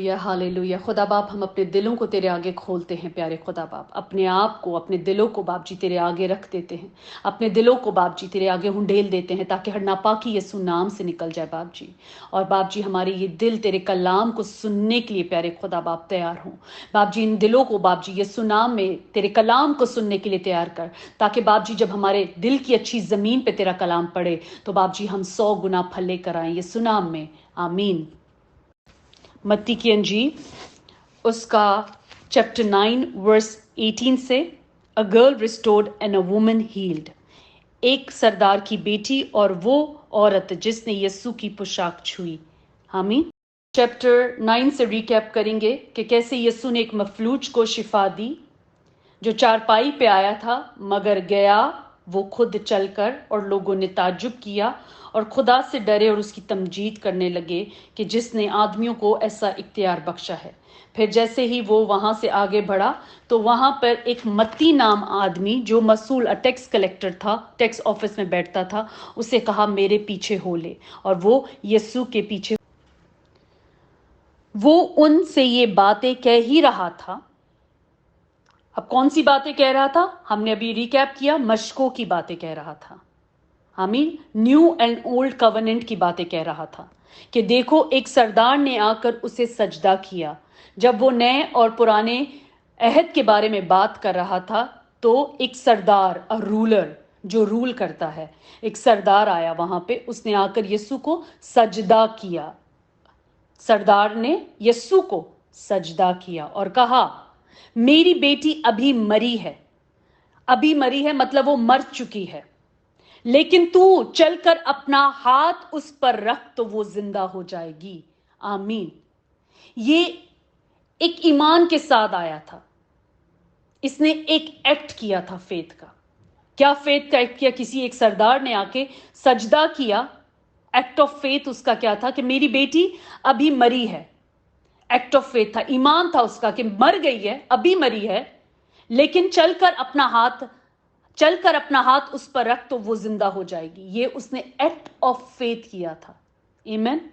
Hallelujah. खुदा बाप, हम अपने दिलों को तेरे आगे खोलते हैं प्यारे खुदा बाप। अपने आप को, अपने दिलों को बाप जी तेरे आगे रख देते हैं। अपने दिलों को बाप जी तेरे आगे हुंडेल देते हैं ताकि हर नापाकी यीशु नाम से निकल जाए बाप जी। और बाप जी हमारे ये दिल तेरे कलाम को सुनने के लिए प्यारे खुदा बाप तैयार हों। बाप जी इन दिलों को बाप जी यीशु नाम में तेरे कलाम को सुनने के लिए तैयार कर, ताकि बाप जी जब हमारे दिल की अच्छी जमीन पे तेरा कलाम पड़े तो बाप जी हम 100 गुना फल लेकर आए यीशु नाम में, आमीन। मत्ती की अंजील उसका चैप्टर 9 वर्स 18 से, a girl restored and a woman healed. एक सरदार की बेटी और वो औरत जिसने यीशु की पोशाक छुई, आमीन। चैप्टर 9 से रिकैप करेंगे कि कैसे यीशु ने एक मफलूज को शिफा दी जो चारपाई पे आया था, मगर गया वो खुद चलकर, और लोगों ने ताज्जुब किया और खुदा से डरे और उसकी तमजीद करने लगे कि जिसने आदमियों को ऐसा इख्तियार बख्शा है। फिर जैसे ही वो वहां से आगे बढ़ा तो वहां पर एक मत्ती नाम आदमी जो मसूल टैक्स कलेक्टर था, टैक्स ऑफिस में बैठता था, उसे कहा मेरे पीछे हो ले। और वो यीशु के पीछे, वो उनसे ये बातें कह ही रहा था। अब कौन सी बातें कह रहा था? हमने अभी रिकैप किया, मशकों की बातें कह रहा था, आमीन। न्यू एंड ओल्ड कवेनेंट की बातें कह रहा था कि देखो एक सरदार ने आकर उसे सजदा किया। जब वो नए और पुराने अहद के बारे में बात कर रहा था तो एक सरदार, अ रूलर, जो रूल करता है, एक सरदार आया वहां पे, उसने आकर यीशु को सजदा किया। सरदार ने यीशु को सजदा किया और कहा मेरी बेटी अभी मरी है। अभी मरी है मतलब वो मर चुकी है, लेकिन तू चलकर अपना हाथ उस पर रख तो वो जिंदा हो जाएगी, आमीन। ये एक ईमान के साथ आया था, इसने एक एक्ट किया था फेथ का। क्या फेथ का एक्ट किया? किसी एक सरदार ने आके सजदा किया। एक्ट ऑफ फेथ उसका क्या था? कि मेरी बेटी अभी मरी है। एक्ट ऑफ फेथ था, ईमान था उसका कि मर गई है, अभी मरी है, लेकिन चलकर अपना हाथ उस पर रख तो वो जिंदा हो जाएगी। ये उसने एक्ट ऑफ फेथ किया था, आमीन।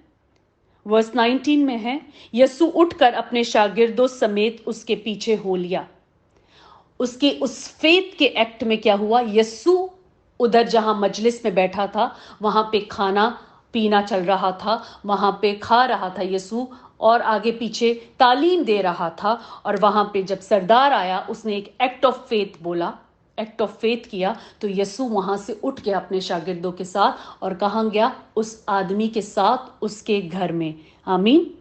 वर्स 19 में है, यीशु उठकर अपने शागिर्दों समेत उसके पीछे हो लिया। उसके उस फेथ के एक्ट में क्या हुआ? यीशु उधर जहां मजलिस में बैठा था वहां पे खाना पीना चल रहा था, वहां पे खा रहा था यीशु और आगे पीछे तालीम दे रहा था। और वहां पे जब सरदार आया उसने एक एक्ट ऑफ फेथ बोला, एक्ट ऑफ फेथ किया, तो यीशु वहां से उठ गया अपने शागिर्दों के साथ और कहां गया? उस आदमी के साथ उसके घर में, आमीन।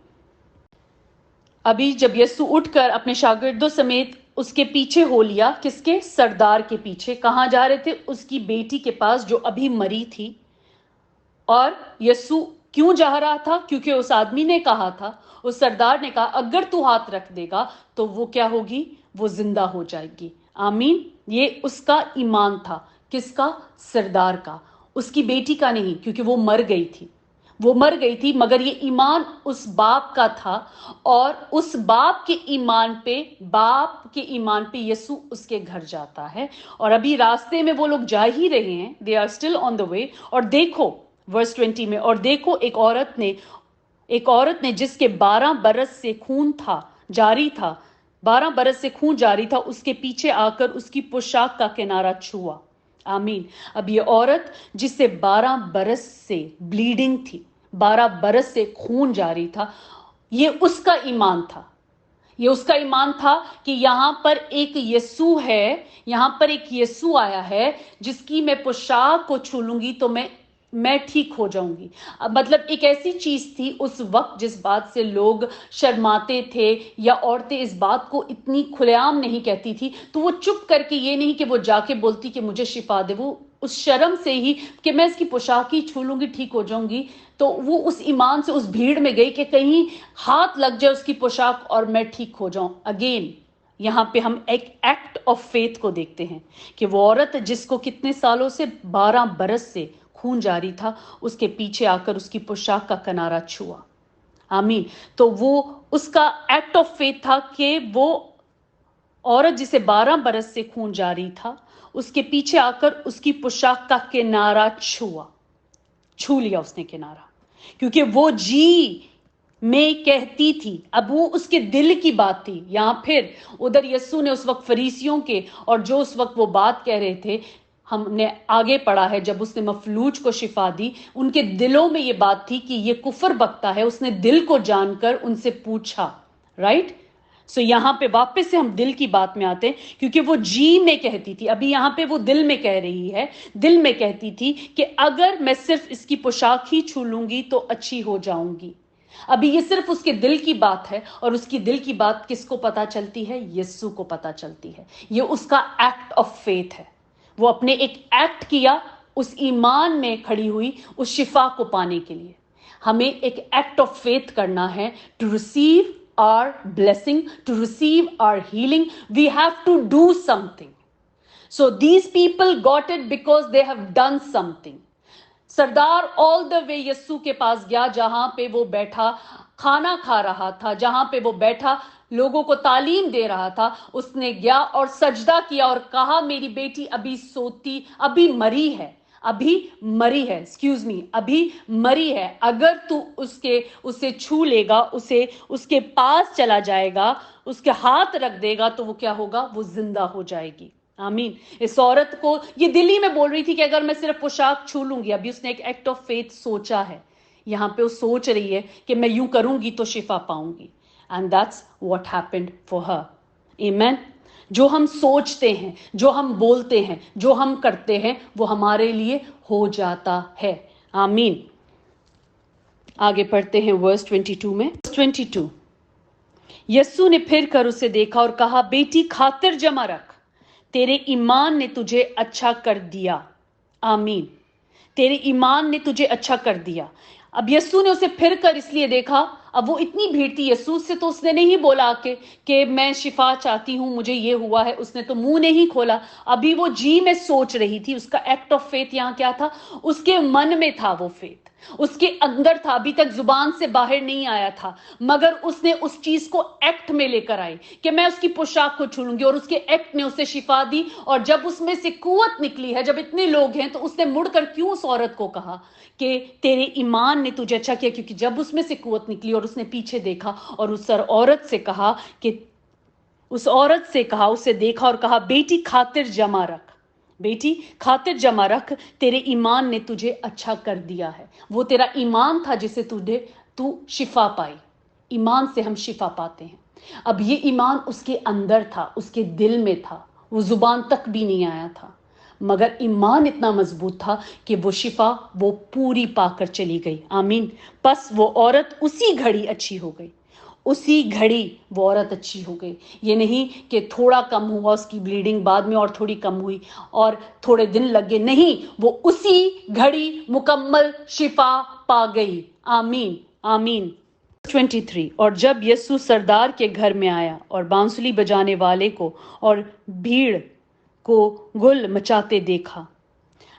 अभी जब यीशु उठकर अपने शागिर्दों समेत उसके पीछे हो लिया, किसके? सरदार के पीछे। कहां जा रहे थे? उसकी बेटी के पास जो अभी मरी थी। और यीशु क्यों जा रहा था? क्योंकि उस आदमी ने कहा था, उस सरदार ने कहा अगर तू हाथ रख देगा तो वो क्या होगी? वो जिंदा हो जाएगी, आमीन। ये उसका ईमान था। किसका? सरदार का, उसकी बेटी का नहीं, क्योंकि वो मर गई थी, वो मर गई थी। मगर ये ईमान उस बाप का था और उस बाप के ईमान पे यीशु उसके घर जाता है। और अभी रास्ते में वो लोग जा ही रहे हैं, they are still on the way. और देखो वर्स 20 में, और देखो एक औरत ने जिसके 12 बरस से खून जारी था, 12 बरस से खून जारी था, उसके पीछे आकर उसकी पोशाक का किनारा छुआ, आमीन। अब ये औरत जिससे 12 बरस से ब्लीडिंग थी, 12 बरस से खून जारी था, ये उसका ईमान था। ये उसका ईमान था कि यहां पर एक यीशु है, यहां पर एक यीशु आया है जिसकी मैं पोशाक को छू लूंगी तो मैं ठीक हो जाऊंगी। मतलब एक ऐसी चीज थी उस वक्त जिस बात से लोग शर्माते थे, या औरतें इस बात को इतनी खुलेआम नहीं कहती थी, तो वो चुप करके, ये नहीं कि वो जाके बोलती कि मुझे शिफा दे, वो उस शर्म से ही कि मैं इसकी पोशाक ही छू लूंगी ठीक हो जाऊंगी, तो वो उस ईमान से उस भीड़ में गई कि कहीं हाथ लग जाए उसकी पोशाक और मैं ठीक हो जाऊं। अगेन यहां पे हम एक एक्ट ऑफ फेथ को देखते हैं कि वो औरत जिसको कितने सालों से, 12 बरस से खून जारी था, उसके पीछे आकर उसकी पोशाक का किनारा छुआ, आमीन। तो वो उसका एक्ट ऑफ फेथ था कि वो औरत जिसे 12 बरस से खून जारी था, उसके पीछे आकर उसकी पोशाक का किनारा छू लिया उसने किनारा, क्योंकि वो जी میں کہتی تھی. اب وہ اس کے دل کی بات تھی. یہاں پھر ادھر یسوع نے اس وقت فریسیوں کے اور جو اس وقت وہ بات کہہ رہے تھے، ہم نے آگے پڑھا ہے جب اس نے مفلوج کو شفا دی، ان کے دلوں میں یہ بات تھی کہ یہ کفر بکتا ہے. اس نے دل کو جان کر ان سے پوچھا. رائٹ؟ سو یہاں پہ واپس سے ہم دل کی بات میں آتے ہیں، کیونکہ وہ جی میں کہتی تھی. ابھی یہاں پہ وہ دل میں کہہ رہی ہے. دل میں کہتی تھی کہ اگر میں صرف اس کی پوشاک ہی چھو لوں گی تو اچھی ہو جاؤں گی. ابھی یہ صرف اس کے دل کی بات ہے، اور اس کی دل کی بات کس کو پتا چلتی ہے؟ یسوع کو پتا چلتی ہے. یہ اس کا ایکٹ آف فیتھ ہے. وہ اپنے ایک ایکٹ کیا، اس ایمان میں کھڑی ہوئی اس شفا کو پانے کے لیے. ہمیں ایک ایکٹ آف فیتھ کرنا ہے to receive our blessing, to receive our healing. We have to do something. So these people got it because they have done something. Sardar all the way یسوع کے پاس گیا، جہاں پہ وہ بیٹھا کھانا کھا رہا تھا، جہاں پہ وہ بیٹھا لوگوں کو تعلیم دے رہا تھا. اس نے گیا اور سجدہ کیا اور کہا میری بیٹی ابھی مری ہے، ایکسکیوز می، ابھی مری ہے. اگر تو اسے چھو لے گا، اس کے پاس چلا جائے گا، اس کے ہاتھ رکھ دے گا، تو وہ کیا ہوگا؟ وہ زندہ ہو جائے گی. آمین. اس عورت کو یہ دلی میں بول رہی تھی کہ اگر میں صرف پوشاک چھو لوں گی. ابھی اس نے ایک ایکٹ آف فیتھ سوچا ہے. یہاں پہ وہ سوچ رہی ہے کہ میں یوں کروں گی تو شفا پاؤں گی. And that's what happened for her. آمین. جو ہم سوچتے ہیں، جو ہم بولتے ہیں، جو ہم کرتے ہیں، وہ ہمارے لیے ہو جاتا ہے. آمین. آگے پڑھتے ہیں ورس 22 میں. 22 یسوع نے پھر کر اسے دیکھا اور کہا بیٹی خاطر جمع رکھ، تیرے ایمان نے تجھے اچھا کر دیا. آمین. تیرے ایمان نے تجھے اچھا کر دیا. اب یسوع نے اسے پھر کر اس لیے دیکھا. اب وہ اتنی بھیڑ تھی، یسوع سے تو اس نے نہیں بولا کہ میں شفا چاہتی ہوں، مجھے یہ ہوا ہے. اس نے تو منہ نہیں کھولا. ابھی وہ جی میں سوچ رہی تھی. اس کا ایکٹ آف فیتھ یہاں کیا تھا؟ اس کے من میں تھا وہ فیتھ، اس کے اندر تھا. ابھی تک زبان سے باہر نہیں آیا تھا، مگر اس نے اس چیز کو ایکٹ میں لے کر آئی کہ میں اس کی پوشاک کو چھو لوں گی، اور اس کے ایکٹ نے اسے شفا دی. اور جب اس میں سے قوت نکلی ہے، جب اتنے لوگ ہیں، تو اس نے مڑ کر کیوں اس عورت کو کہا کہ تیرے ایمان نے تجھے اچھا کیا؟ کیونکہ جب اس میں سے قوت نکلی اور اس نے پیچھے دیکھا اور اس عورت سے کہا اسے دیکھا اور کہا بیٹی خاطر جمع رکھ، بیٹی خاطر جمع رکھ، تیرے ایمان نے تجھے اچھا کر دیا ہے. وہ تیرا ایمان تھا جسے تو شفا پائی. ایمان سے ہم شفا پاتے ہیں. اب یہ ایمان اس کے اندر تھا، اس کے دل میں تھا، وہ زبان تک بھی نہیں آیا تھا، مگر ایمان اتنا مضبوط تھا کہ وہ شفا وہ پوری پا کر چلی گئی. آمین. پس وہ عورت اسی گھڑی اچھی ہو گئی. اسی گھڑی وہ عورت اچھی ہو گئی. یہ نہیں کہ تھوڑا کم ہوا اس کی بلیڈنگ، بعد میں اور تھوڑی کم ہوئی اور تھوڑے دن لگے. نہیں، وہ اسی گھڑی مکمل شفا پا گئی. آمین. آمین. 23 اور جب یسوع سردار کے گھر میں آیا اور بانسلی بجانے والے کو اور بھیڑ کو گل مچاتے دیکھا.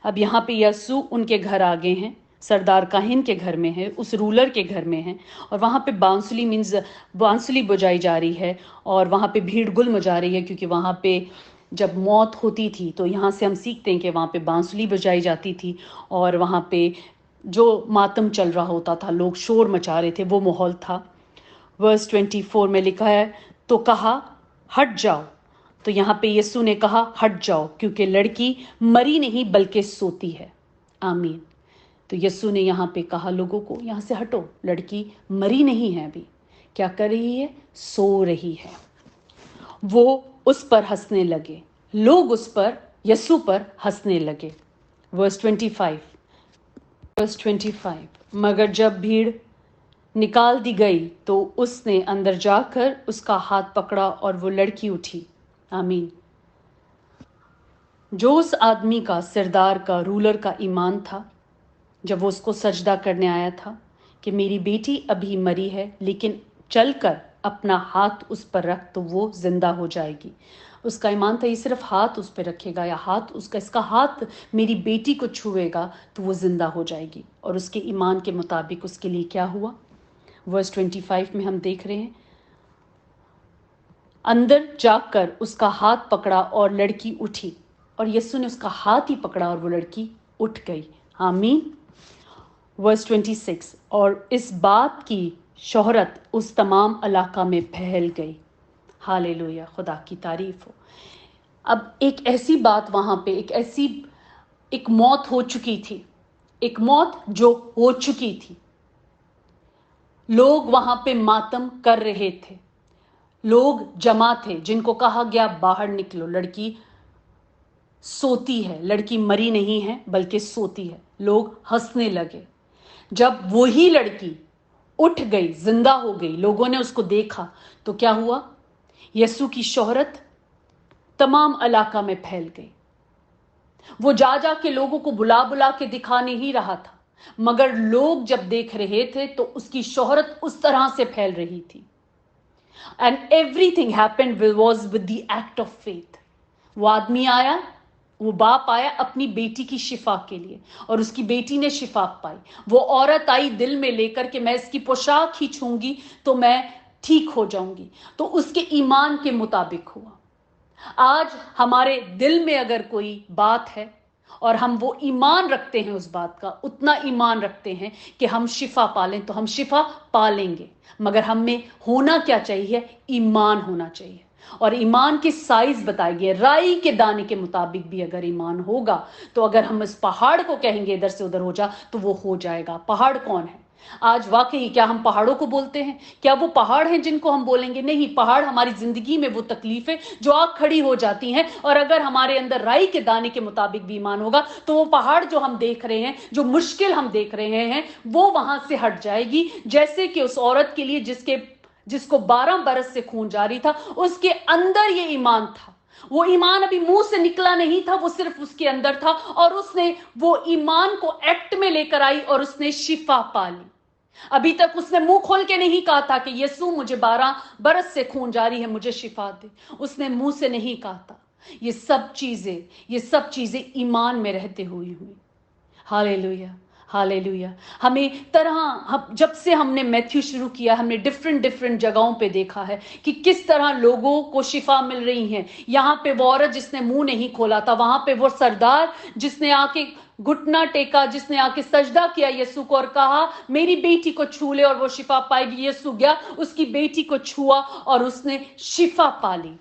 اب یہاں پہ یسوع ان کے گھر آگے ہیں، سردار کاہن کے گھر میں ہے، اس رولر کے گھر میں ہے، اور وہاں پہ بانسلی بجائی جا رہی ہے، اور وہاں پہ بھیڑ گل مچا رہی ہے. کیونکہ وہاں پہ جب موت ہوتی تھی تو یہاں سے ہم سیکھتے ہیں کہ وہاں پہ بانسلی بجائی جاتی تھی، اور وہاں پہ جو ماتم چل رہا ہوتا تھا، لوگ شور مچا رہے تھے، وہ ماحول تھا. ورس 24 میں لکھا ہے تو کہا ہٹ جاؤ. تو یہاں پہ یسوع نے کہا ہٹ جاؤ، کیونکہ لڑکی مری نہیں بلکہ سوتی ہے. آمین. تو یسوع نے یہاں پہ کہا لوگوں کو یہاں سے ہٹو، لڑکی مری نہیں ہے، ابھی کیا کر رہی ہے؟ سو رہی ہے. وہ اس پر ہنسنے لگے، لوگ اس پر، یسوع پر ہنسنے لگے. ورس 25 مگر جب بھیڑ نکال دی گئی تو اس نے اندر جا کر اس کا ہاتھ پکڑا اور وہ لڑکی اٹھی. آمین. جو اس آدمی کا، سردار کا، رولر کا ایمان تھا، جب وہ اس کو سجدہ کرنے آیا تھا کہ میری بیٹی ابھی مری ہے لیکن چل کر اپنا ہاتھ اس پر رکھ تو وہ زندہ ہو جائے گی. اس کا ایمان تھا یہ صرف ہاتھ اس پہ رکھے گا، یا اس کا ہاتھ میری بیٹی کو چھوئے گا تو وہ زندہ ہو جائے گی. اور اس کے ایمان کے مطابق اس کے لیے کیا ہوا؟ ورس 25 میں ہم دیکھ رہے ہیں، اندر جا کر اس کا ہاتھ پکڑا اور لڑکی اٹھی. اور یسوع نے اس کا ہاتھ ہی پکڑا اور وہ لڑکی اٹھ گئی. آمین. ورس 26 اور اس بات کی शोहरत उस तमाम इलाका में फैल गई। हालेलुया, खुदा की तारीफ हो। अब एक ऐसी बात वहां पे, एक मौत हो चुकी थी, एक मौत जो हो चुकी थी। लोग वहां पे मातम कर रहे थे, लोग जमा थे जिनको कहा गया बाहर निकलो, लड़की सोती है, लड़की मरी नहीं है बल्कि सोती है। लोग हंसने लगे। जब वही लड़की उठ गई, जिंदा हो गई, लोगों ने उसको देखा तो क्या हुआ? यीशु की शोहरत तमाम इलाका में फैल गई। वो जा जा के लोगों को बुला बुला के दिखा नहीं रहा था, मगर लोग जब देख रहे थे तो उसकी शोहरत उस तरह से फैल रही थी। And everything happened was with the act of faith. वो आदमी आया, वो बाप आया अपनी बेटी की शिफा के लिए, और उसकी बेटी ने शिफा पाई। वो औरत आई दिल में लेकर के मैं इसकी पोशाक ही छूंगी तो मैं ठीक हो जाऊंगी, तो उसके ईमान के मुताबिक हुआ। आज हमारे दिल में अगर कोई बात है और हम वो ईमान रखते हैं, उस बात का उतना ईमान रखते हैं कि हम शिफा पालें, तो हम शिफा पालेंगे। मगर हम में होना क्या चाहिए? ईमान होना चाहिए। और ईमान की साइज बताई गई, राई के दाने के मुताबिक भी अगर ईमान होगा तो अगर हम इस पहाड़ को कहेंगे इधर से उधर हो जा तो वो हो जाएगा। पहाड़ कौन है? आज वाकई क्या हम पहाड़ों को बोलते हैं? क्या वो पहाड़ हैं जिनको हम बोलेंगे? नहीं, पहाड़ हमारी जिंदगी में वो तकलीफें जो आग खड़ी हो जाती हैं, और अगर हमारे अंदर राई के दाने के मुताबिक भी ईमान होगा तो वो पहाड़ जो हम देख रहे हैं, जो मुश्किल हम देख रहे हैं, वो वहां से हट जाएगी। जैसे कि उस औरत के लिए जिसको 12 बरस से खून जारी था, उसके अंदर ये ईमान था। वो ईमान अभी मुंह से निकला नहीं था, वो सिर्फ उसके अंदर था, और उसने वो ईमान को एक्ट में लेकर आई और उसने शिफा पा ली। अभी तक उसने मुंह खोल के नहीं कहा था कि यीशु मुझे 12 बरस से खून जारी है, मुझे शिफा दे। उसने मुंह से नहीं कहा था। ये सब चीजें ईमान में रहते हुई हुई। Hallelujah, hallelujah. जब से हमने मैथ्यू शुरू किया, हमने डिफरेंट जगहों पे देखा है कि किस तरह लोगों को शिफा मिल रही है। यहाँ पे वो औरत जिसने मुंह नहीं खोला था, वहां पे वो सरदार जिसने आके घुटना टेका, जिसने आके सजदा किया यीशु को और कहा मेरी बेटी को छू ले और वो शिफा पाएगी। यीशु गया, उसकी बेटी को छुआ और उसने शिफा पा ली,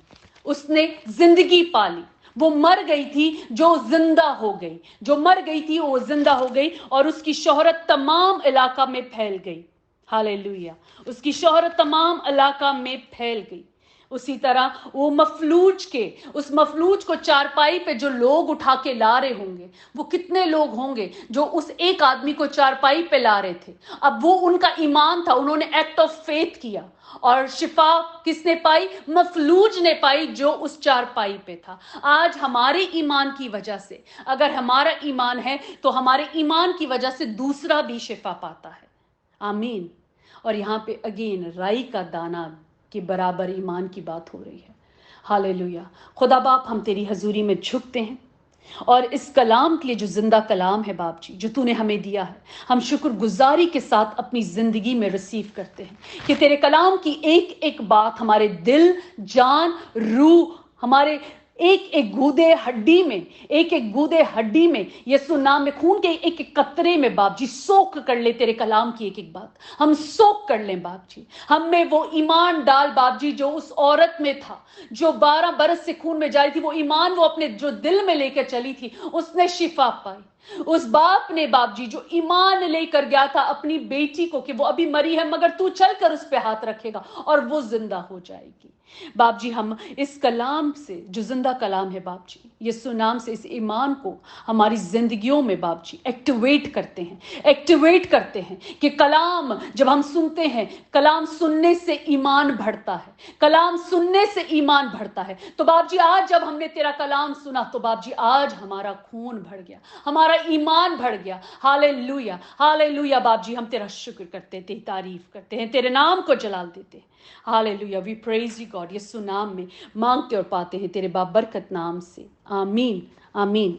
उसने जिंदगी पा ली। वो मर गई थी जो जिंदा हो गई, जो मर गई थी वो जिंदा हो गई, और उसकी शोहरत तमाम इलाका में फैल गई। हालेलुया, उसकी शोहरत तमाम इलाका में फैल गई। उसी तरह उस मफलूज को चारपाई पे जो लोग उठा के ला रहे होंगे, वो कितने लोग होंगे जो उस एक आदमी को चारपाई पे ला रहे थे। अब वो उनका ईमान था, उन्होंने एक्ट ऑफ फेथ किया, और शिफा किसने पाई? मफलूज ने पाई जो उस चारपाई पे था। आज हमारे ईमान की वजह से, अगर हमारा ईमान है तो हमारे ईमान की वजह से दूसरा भी शिफा पाता है। आमीन। और यहाँ पे अगेन राई का दाना के बराबर ईमान की बात हो रही है। हालेलुया। खुदा बाप, हम तेरी हजूरी में झुकते हैं, और इस कलाम के लिए जो जिंदा कलाम है बाप जी, जो तूने हमें दिया है, हम शुक्रगुजारी के साथ अपनी जिंदगी में रिसीव करते हैं कि तेरे कलाम की एक एक बात हमारे दिल, जान, रूह, हमारे एक एक गूदे हड्डी में यीशु नाम में, खून के एक एक कतरे में बाप जी सोख कर ले तेरे कलाम की एक एक बात, हम सोख कर लें बाप जी। हम में वो ईमान डाल बाप जी जो उस औरत में था, जो 12 बरस से खून में जारी थी। वो ईमान वो अपने जो दिल में लेकर चली थी, उसने शिफा पाई। उस बाप ने बाप जी जो ईमान लेकर गया था अपनी बेटी को कि वो अभी मरी है मगर तू चलकर उस पे हाथ रखेगा और वो जिंदा हो जाएगी। बाप जी, हम इस कलाम से, जो जिंदा कलाम है बाप जी, यीशु नाम से, इस ईमान को हमारी जिंदगियों में बाप जी एक्टिवेट करते हैं कि कलाम जब हम सुनते हैं, कलाम सुनने से ईमान बढ़ता है, कलाम सुनने से ईमान बढ़ता है। तो बाप जी आज जब हमने तेरा कलाम सुना तो बाप जी आज हमारा खून बढ़ गया, हमारा ईमान बढ़ गया। Hallelujah, hallelujah. बाप जी हम तेरा शुक्र करते हैं, तेरी तारीफ करते हैं, तेरे नाम को जलाल देते हैं। Hallelujah, we praise you God. Yeshu नाम में मांगते और पाते हैं तेरे बाबरकत नाम से, आमीन, आमीन।